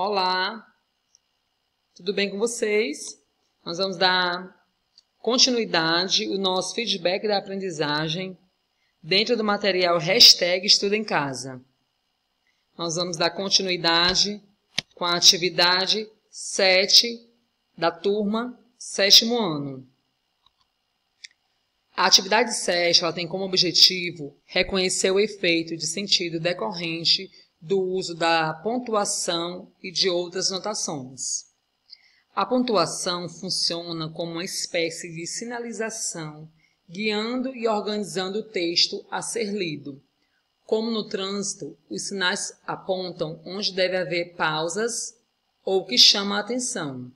Olá, tudo bem com vocês? Nós vamos dar continuidade ao nosso feedback da aprendizagem dentro do material #Estuda em Casa. Nós vamos dar continuidade com a atividade 7 da turma 7º ano. A atividade 7 ela tem como objetivo reconhecer o efeito de sentido decorrente do uso da pontuação e de outras notações. A pontuação funciona como uma espécie de sinalização, guiando e organizando o texto a ser lido. Como no trânsito, os sinais apontam onde deve haver pausas ou o que chama a atenção.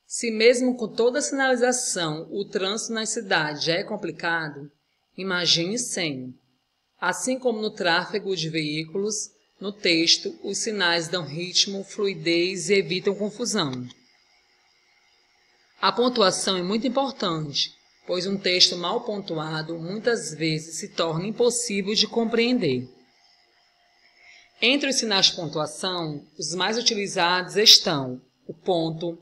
Se mesmo com toda a sinalização o trânsito nas cidades já é complicado, imagine sem. Assim como no tráfego de veículos, no texto, os sinais dão ritmo, fluidez e evitam confusão. A pontuação é muito importante, pois um texto mal pontuado muitas vezes se torna impossível de compreender. Entre os sinais de pontuação, os mais utilizados estão o ponto,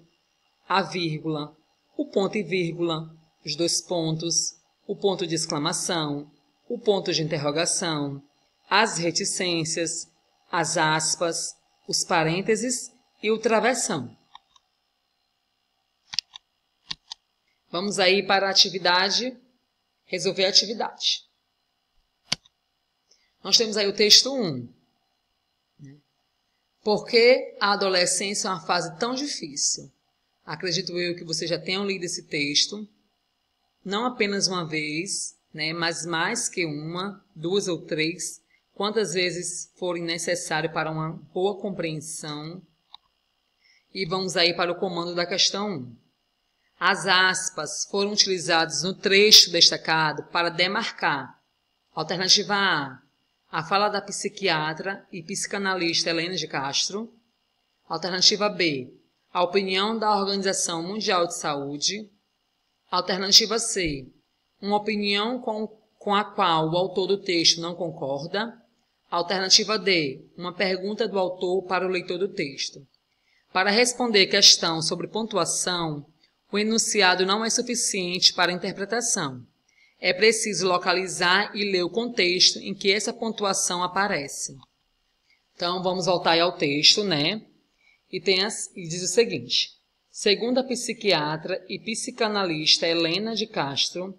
a vírgula, o ponto e vírgula, os dois pontos, o ponto de exclamação, o ponto de interrogação, as reticências, as aspas, os parênteses e o travessão. Vamos aí para a atividade, resolver a atividade. Nós temos aí o texto 1. Por que a adolescência é uma fase tão difícil? Acredito eu que vocês já tenham lido esse texto, não apenas uma vez, mas mais que uma, 2 ou 3, quantas vezes forem necessário para uma boa compreensão. E vamos aí para o comando da questão 1. As aspas foram utilizadas no trecho destacado para demarcar. Alternativa A fala da psiquiatra e psicanalista Helena de Castro. Alternativa B, a opinião da Organização Mundial de Saúde. Alternativa C, uma opinião com a qual o autor do texto não concorda. Alternativa D, uma pergunta do autor para o leitor do texto. Para responder questão sobre pontuação, o enunciado não é suficiente para a interpretação. É preciso localizar e ler o contexto em que essa pontuação aparece. Então, vamos voltar aí ao texto, E diz o seguinte: segundo a psiquiatra e psicanalista Helena de Castro,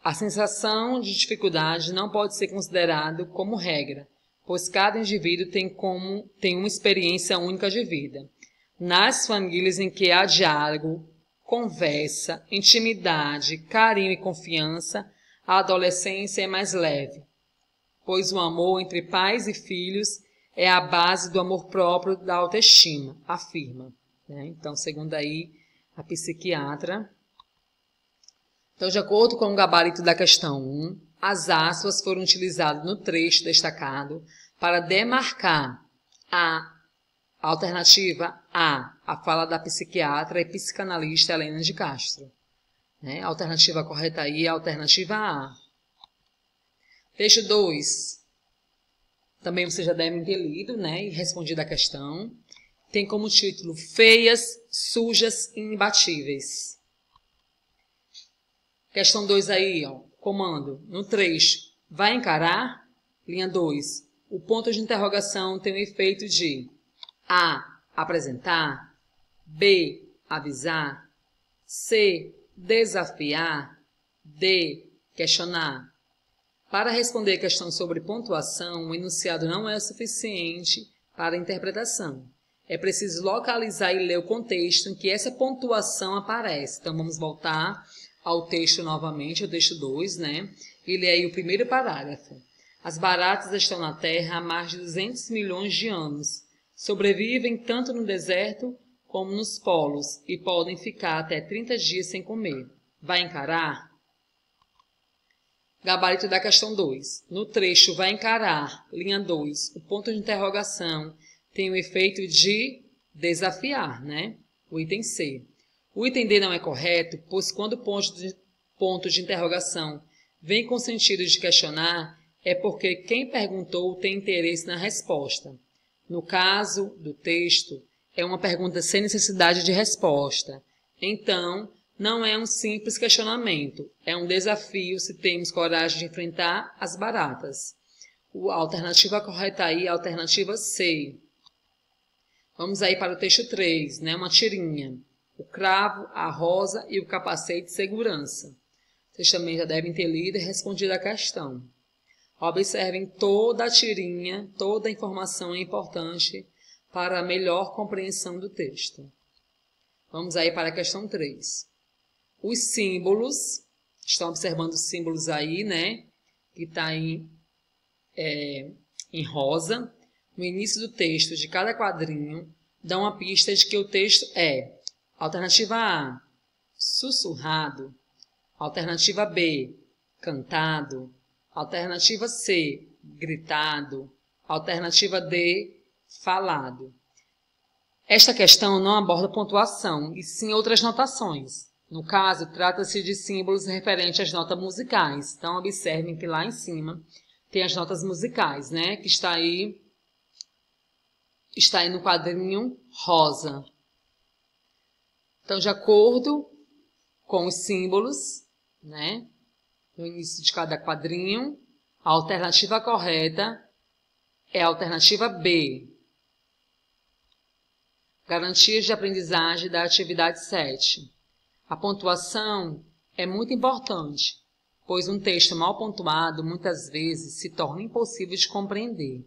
a sensação de dificuldade não pode ser considerada como regra, pois cada indivíduo tem uma experiência única de vida. Nas famílias em que há diálogo, conversa, intimidade, carinho e confiança, a adolescência é mais leve, pois o amor entre pais e filhos é a base do amor próprio, da autoestima, afirma. Então, segundo aí a psiquiatra. Então, de acordo com o gabarito da questão 1, as aspas foram utilizadas no trecho destacado para demarcar a alternativa A fala da psiquiatra e psicanalista Helena de Castro. A alternativa correta aí é a alternativa A. Texto 2. Também vocês já devem ter lido, e respondido a questão. Tem como título Feias, Sujas e Imbatíveis. Questão 2 aí, comando. No trecho, vai encarar? Linha 2. O ponto de interrogação tem o efeito de A, apresentar. B, avisar. C, desafiar. D, questionar. Para responder a questão sobre pontuação, o enunciado não é suficiente para a interpretação. É preciso localizar e ler o contexto em que essa pontuação aparece. Então, vamos voltar ao texto novamente, ao texto 2, E ler aí o primeiro parágrafo. As baratas estão na Terra há mais de 200 milhões de anos. Sobrevivem tanto no deserto como nos polos e podem ficar até 30 dias sem comer. Vai encarar? Gabarito da questão 2. No trecho vai encarar, linha 2, o ponto de interrogação tem o efeito de desafiar, O item C. O item D não é correto, pois quando o ponto de interrogação vem com sentido de questionar, é porque quem perguntou tem interesse na resposta. No caso do texto, é uma pergunta sem necessidade de resposta. Então, não é um simples questionamento, é um desafio se temos coragem de enfrentar as baratas. A alternativa correta aí é a alternativa C. Vamos aí para o texto 3, né? Uma tirinha. O cravo, a rosa e o capacete de segurança. Vocês também já devem ter lido e respondido a questão. Observem toda a tirinha, toda a informação é importante para a melhor compreensão do texto. Vamos aí para a questão 3. Os símbolos, estão observando os símbolos aí, né? Que está em rosa. No início do texto de cada quadrinho, dá uma pista de que o texto é: alternativa A, sussurrado; alternativa B, cantado; alternativa C, gritado; alternativa D, falado. Esta questão não aborda pontuação, e sim outras notações. No caso, trata-se de símbolos referentes às notas musicais. Então, observem que lá em cima tem as notas musicais, né? Que está aí no quadrinho rosa. Então, de acordo com os símbolos, né? No início de cada quadrinho, a alternativa correta é a alternativa B. Garantias de aprendizagem da atividade 7. A pontuação é muito importante, pois um texto mal pontuado muitas vezes se torna impossível de compreender.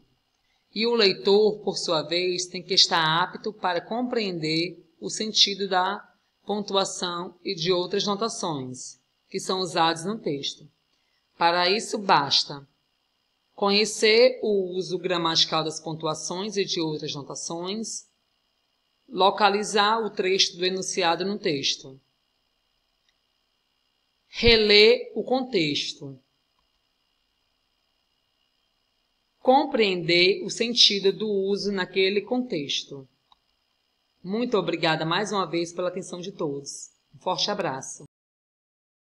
E o leitor, por sua vez, tem que estar apto para compreender o sentido da pontuação e de outras notações que são usadas no texto. Para isso, basta conhecer o uso gramatical das pontuações e de outras notações, localizar o trecho do enunciado no texto, reler o contexto, compreender o sentido do uso naquele contexto. Muito obrigada mais uma vez pela atenção de todos. Um forte abraço.